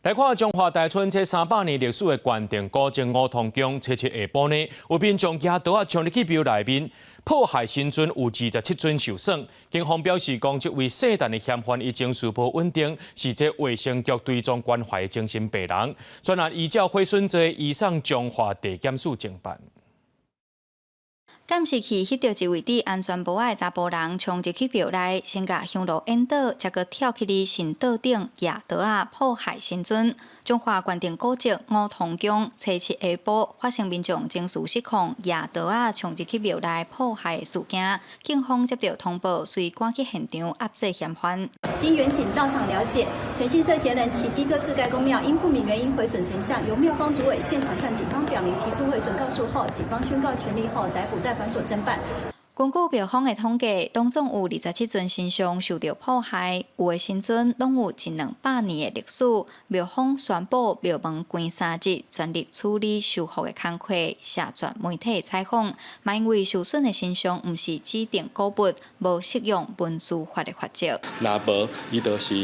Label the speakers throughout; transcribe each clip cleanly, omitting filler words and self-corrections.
Speaker 1: 来看中华大村这300年历史的关键古镇梧桐宫，初七下晡呢，有民众举刀啊冲入去庙内面，迫害新尊有27尊受伤。警方表示，讲这位姓陈的嫌犯伊情绪无稳定，是这卫生局追踪关怀的精神病人，专案依照毁损罪移送中华地检署侦办。
Speaker 2: 监视器翕到一位戴安全帽的查甫人冲入去庙内，先甲香炉引倒，才阁跳起伫神桌顶举刀啊迫害新尊。中华关键古迹梧桐宫初七下晡发生民众情绪失控，举刀啊冲入去庙内迫害的事件，警方接到通报，遂赶去现场压制嫌犯。
Speaker 3: 经员警到场了解，陈姓涉嫌人骑机车至该公庙，因不明原因毁损神像，由庙方主委现场向警方表明提出毁损告诉后，警方宣告权利后逮捕代反所侦办。
Speaker 2: 根据庙方的统计，拢总有27尊神像受到迫害，有的神尊拢有100-200年的历史。庙方宣布庙门关3日，全力处理修复的工课，谢绝媒体采访。嘛因为受损的神像毋是指定古物，无适用文字法的法则。
Speaker 4: 那无，伊就是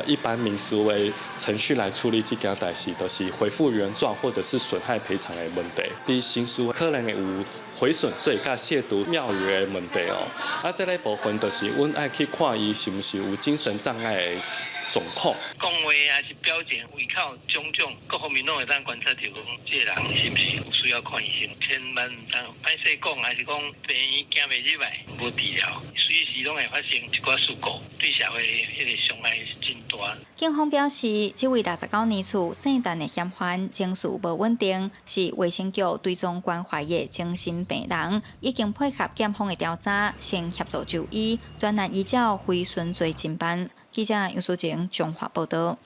Speaker 4: 一般民俗的程序来处理这件代志，就是恢复原状或者是损害赔偿的问题。伫刑事可能会有毁损罪甲亵渎庙宇的问题哦。啊，这个部分就是阮爱去看伊是毋是有精神障碍的状况。
Speaker 5: 讲话还是表情、胃口种种各方面拢会当观察到，讲这个人是毋是有需要看医生，千万唔通歹势讲，还是讲病院行袂入来，无治疗，随时拢会发生一寡事故，对社会迄个伤害是真大。
Speaker 2: 警方表示，这位69年次姓陈的嫌犯情绪无稳定，是卫生局追踪关怀的精神病人，已经配合检方的调查，先协助就医，专案依照毁损罪侦办。记者杨淑晴综合报道。